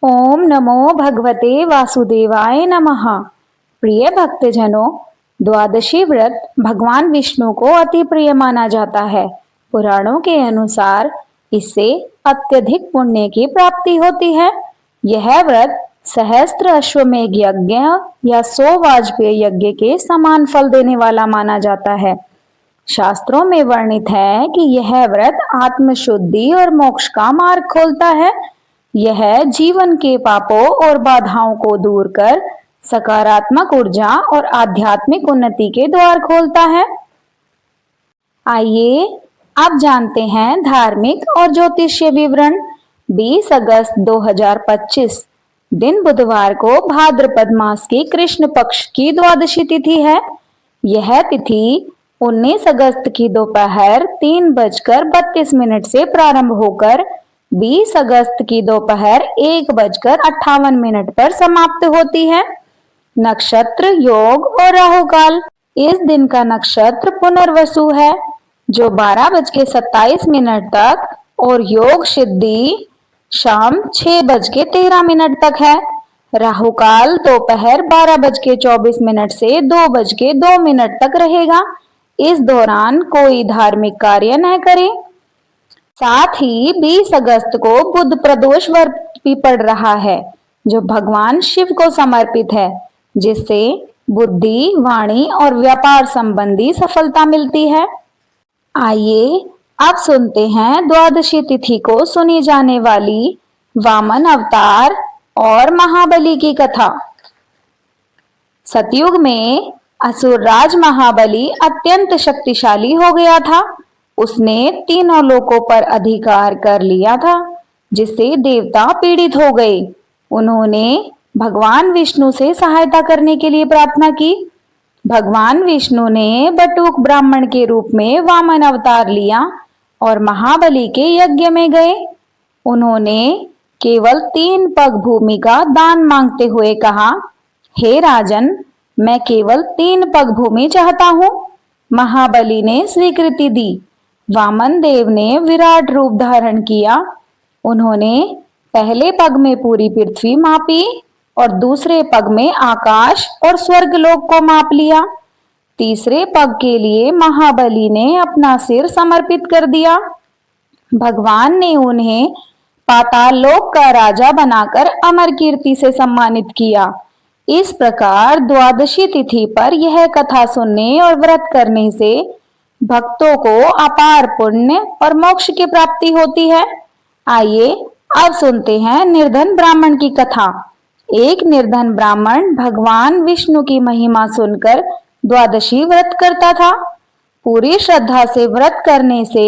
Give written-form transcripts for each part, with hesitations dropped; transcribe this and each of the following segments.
ओम नमो भगवते वासुदेवाय नमः। प्रिय भक्तजनों, द्वादशी व्रत भगवान विष्णु को अति प्रिय माना जाता है। पुराणों के अनुसार इससे अत्यधिक पुण्य की प्राप्ति होती है। यह व्रत सहस्त्र अश्वमेघ यज्ञ या 100 वाजपेयी यज्ञ के समान फल देने वाला माना जाता है। शास्त्रों में वर्णित है कि यह व्रत आत्मशुद्धि और मोक्ष का मार्ग खोलता है। यह जीवन के पापों और बाधाओं को दूर कर सकारात्मक ऊर्जा और आध्यात्मिक उन्नति के द्वार खोलता है। आइए अब जानते हैं धार्मिक और ज्योतिषीय विवरण। 20 अगस्त 2025 दिन बुधवार को भाद्रपद मास की कृष्ण पक्ष की द्वादशी तिथि है। यह तिथि 19 अगस्त की दोपहर 3:32 से प्रारंभ होकर 20 अगस्त की दोपहर 1:58 पर समाप्त होती है। नक्षत्र, योग और राहुकाल। इस दिन का नक्षत्र पुनर्वसु है जो 12:27 तक और योग सिद्धि शाम 6:13 तक है। राहुकाल दोपहर 12:24 से 2:02 तक रहेगा। इस दौरान कोई धार्मिक कार्य न करें। साथ ही 20 अगस्त को बुध प्रदोष व्रत भी पड़ रहा है जो भगवान शिव को समर्पित है, जिससे बुद्धि, वाणी और व्यापार संबंधी सफलता मिलती है। आइए अब सुनते हैं द्वादशी तिथि को सुनी जाने वाली वामन अवतार और महाबली की कथा। सतयुग में असुर राज महाबली अत्यंत शक्तिशाली हो गया था। उसने तीनों लोकों पर अधिकार कर लिया था, जिससे देवता पीड़ित हो गए। उन्होंने भगवान विष्णु से सहायता करने के लिए प्रार्थना की। भगवान विष्णु ने बटुक ब्राह्मण के रूप में वामन अवतार लिया और महाबली के यज्ञ में गए। उन्होंने केवल 3 पग भूमि का दान मांगते हुए कहा, हे राजन, मैं केवल 3 पग भूमि चाहता हूँ। महाबली ने स्वीकृति दी। वामन देव ने विराट रूप धारण किया। उन्होंने पहले पग में पूरी पृथ्वी मापी और दूसरे पग में आकाश और स्वर्गलोक को माप लिया। तीसरे पग के लिए महाबली ने अपना सिर समर्पित कर दिया। भगवान ने उन्हें पाताल लोक का राजा बनाकर अमर कीर्ति से सम्मानित किया। इस प्रकार द्वादशी तिथि पर यह कथा सुनने और व्रत करने से भक्तों को अपार पुण्य और मोक्ष की प्राप्ति होती है। आइए अब सुनते हैं निर्धन ब्राह्मण की कथा। एक निर्धन ब्राह्मण भगवान विष्णु की महिमा सुनकर द्वादशी व्रत करता था। पूरी श्रद्धा से व्रत करने से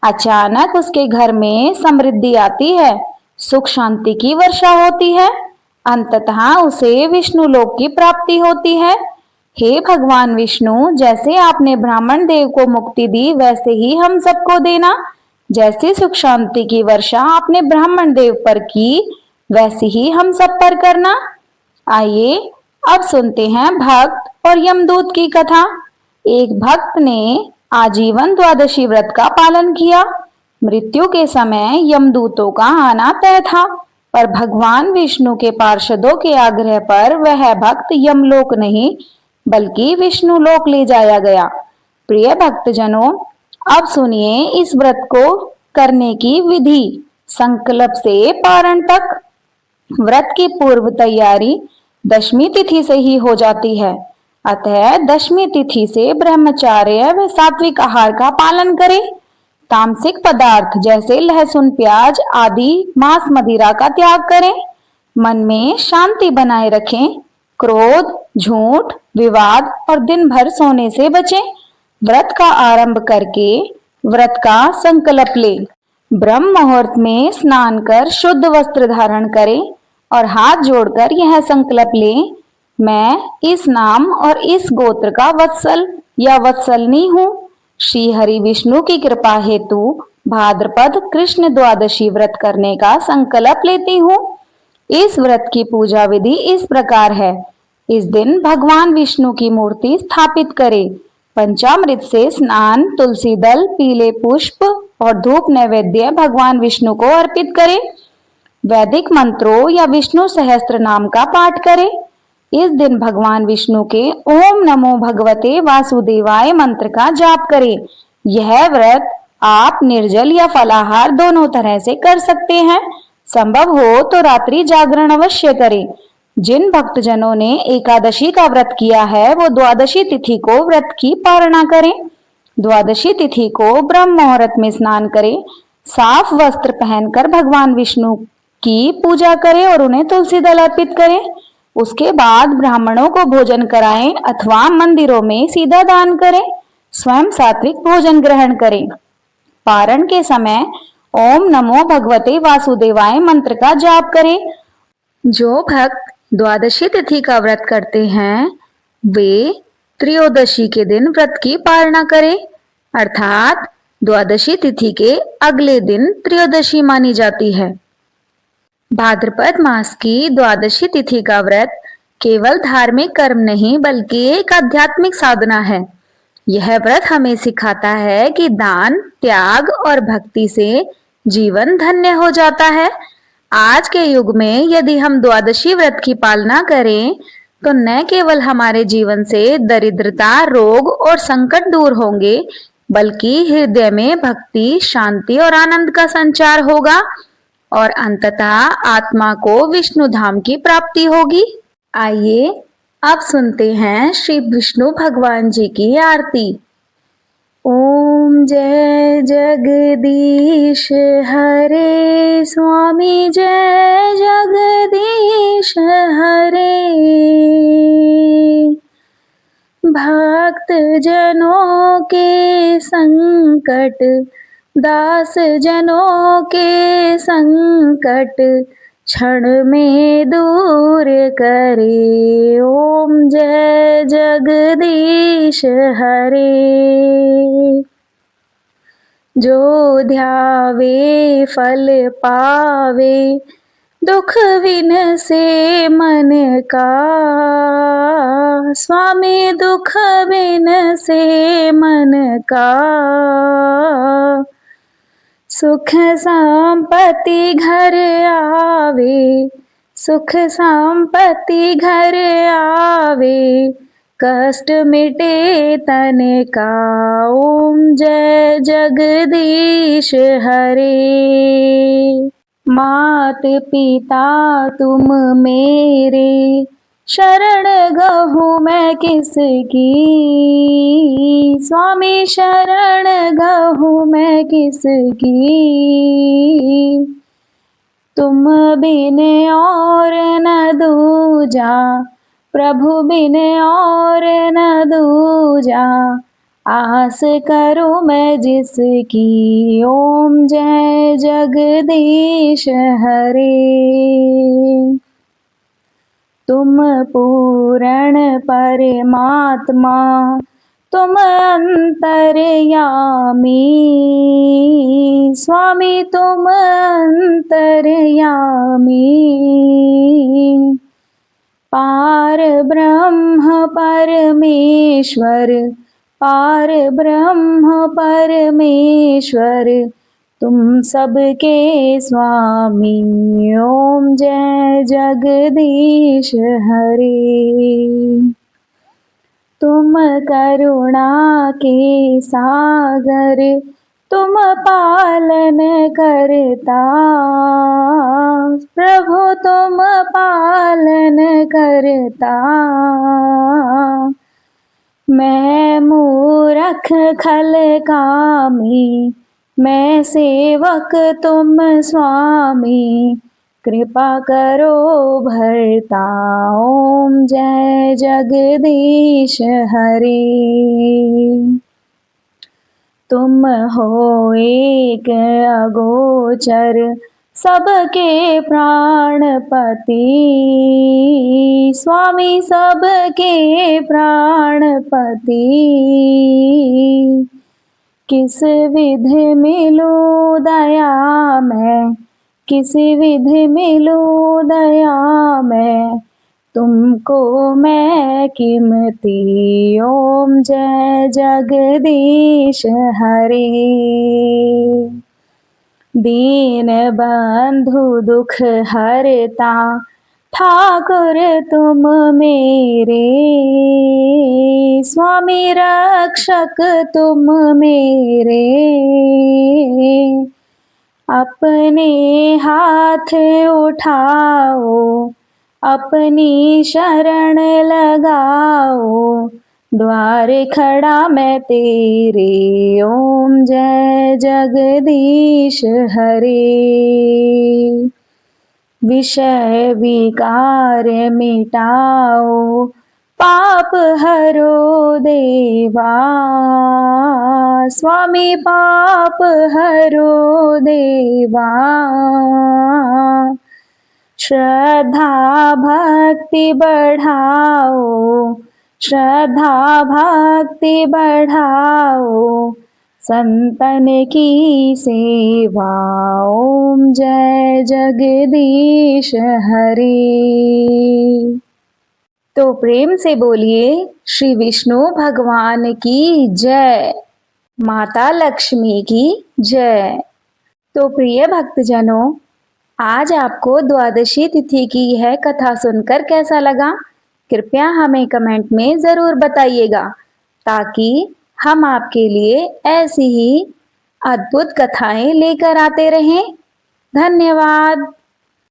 अचानक उसके घर में समृद्धि आती है, सुख शांति की वर्षा होती है। अंततः उसे विष्णु लोक की प्राप्ति होती है। हे भगवान विष्णु, जैसे आपने ब्राह्मण देव को मुक्ति दी, वैसे ही हम सबको देना। जैसी सुख शांति की वर्षा आपने ब्राह्मण देव पर की, वैसी ही हम सब पर करना। आइए अब सुनते हैं भक्त और यमदूत की कथा। एक भक्त ने आजीवन द्वादशी व्रत का पालन किया। मृत्यु के समय यमदूतों का आना तय था, पर भगवान विष्णु के पार्षदों के आग्रह पर वह भक्त यमलोक नहीं बल्कि विष्णु लोक ले जाया गया। प्रिय भक्तजनों, अब सुनिए इस व्रत को करने की विधि संकल्प से पारण तक। व्रत की पूर्व तैयारी दशमी तिथि से ही हो जाती है, अतः दशमी तिथि से ब्रह्मचार्य व सात्विक आहार का पालन करें। तामसिक पदार्थ जैसे लहसुन, प्याज आदि, मांस, मदिरा का त्याग करें। मन में शांति बनाए रखें। क्रोध, झूठ, विवाद और दिन भर सोने से बचें। व्रत का आरंभ करके व्रत का संकल्प लें। ब्रह्म मुहूर्त में स्नान कर शुद्ध वस्त्र धारण करें और हाथ जोड़कर यह संकल्प लें, मैं इस नाम और इस गोत्र का वत्सल या वत्सलनी हूँ। श्री हरि विष्णु की कृपा हेतु भाद्रपद कृष्ण द्वादशी व्रत करने का संकल्प लेती हूँ। इस व्रत की पूजा विधि इस प्रकार है। इस दिन भगवान विष्णु की मूर्ति स्थापित करें। पंचामृत से स्नान, तुलसी दल, पीले पुष्प और धूप नैवेद्य भगवान विष्णु को अर्पित करें। वैदिक मंत्रों या विष्णु सहस्त्र नाम का पाठ करें। इस दिन भगवान विष्णु के ओम नमो भगवते वासुदेवाय मंत्र का जाप करें। यह व्रत आप निर्जल या फलाहार दोनों तरह से कर सकते हैं। संभव हो तो रात्रि जागरण अवश्य करें। जिन भक्तजनों ने एकादशी का व्रत किया है वो द्वादशी तिथि को व्रत की पालना करें। द्वादशी तिथि को ब्रह्म मुहूर्त में स्नान करें, साफ वस्त्र पहनकर भगवान विष्णु की पूजा करें और उन्हें तुलसी दल अर्पित करें। उसके बाद ब्राह्मणों को भोजन कराएं अथवा मंदिरों में सीधा दान करें। स्वयं सात्विक भोजन ग्रहण करें। पारण के समय ओम नमो भगवते वासुदेवाय मंत्र का जाप करें। जो भक्त द्वादशी तिथि का व्रत करते हैं वे त्रयोदशी के दिन व्रत की पालना करें, अर्थात द्वादशी तिथि के अगले दिन त्रयोदशी मानी जाती है। भाद्रपद मास की द्वादशी तिथि का व्रत केवल धार्मिक कर्म नहीं बल्कि एक आध्यात्मिक साधना है। यह व्रत हमें सिखाता है कि दान, त्याग और भक्ति से जीवन धन्य हो जाता है। आज के युग में यदि हम द्वादशी व्रत की पालना करें तो न केवल हमारे जीवन से दरिद्रता, रोग और संकट दूर होंगे बल्कि हृदय में भक्ति, शांति और आनंद का संचार होगा और अंततः आत्मा को विष्णु धाम की प्राप्ति होगी। आइए अब सुनते हैं श्री विष्णु भगवान जी की आरती। ओम जय जगदीश हरे स्वामी, जय जगदीश हरे। भक्त जनों के संकट, दास जनों के संकट क्षण में दूर करे। ओम जय जगदीश हरे। जो ध्यावे फल पावे, दुख विन से मन का। स्वामी दुख विन से मन का। सुख संपत्ति घर आवे, सुख संपत्ति घर आवे, कष्ट मिटे तन का। ओम जय जगदीश हरे। मात पिता तुम मेरे, शरण गहूँ मैं किसकी। स्वामी शरण गहूँ मैं किसकी। तुम बिन और न दूजा, प्रभु बिन और न दूजा, आस करूँ मैं जिसकी। ओम जय जगदीश हरे। तुम पूर्ण परमात्मा, तुम अंतर्यामी। स्वामी तुम अंतर्यामी। पार ब्रह्म परमेश्वर, पार ब्रह्म परमेश्वर, तुम सबके स्वामी। ओम जय जगदीश हरे। तुम करुणा के सागर, तुम पालन करता। प्रभु तुम पालन करता। मैं मूरख खल कामी, मैं सेवक तुम स्वामी, कृपा करो भरता। ओम जय जगदीश हरे। तुम हो एक अगोचर, सबके प्राणपति। स्वामी सबके प्राणपति। किस विधि मिलूं दया मैं, किस विधि मिलूं दया मैं, तुमको मैं कीमती। ओम जय जगदीश हरे। दीन बंधु दुख हरता ठाकुर तुम मेरे, स्वामी रक्षक तुम मेरे, अपने हाथ उठाओ अपनी शरण लगाओ, द्वार खड़ा मैं तेरे, ओम जय जगदीश हरे। विषय विकार मिटाओ पाप हरो देवा, स्वामी पाप हरो देवा, श्रद्धा भक्ति बढ़ाओ, श्रद्धा भक्ति बढ़ाओ, संतन की सेवा, ओम जय जगदीश हरे। तो प्रेम से बोलिए श्री विष्णु भगवान की जय, माता लक्ष्मी की जय। तो प्रिय भक्तजनों, आज आपको द्वादशी तिथि की यह कथा सुनकर कैसा लगा? कृपया हमें कमेंट में ज़रूर बताइएगा, ताकि हम आपके लिए ऐसी ही अद्भुत कथाएं लेकर आते रहें। धन्यवाद।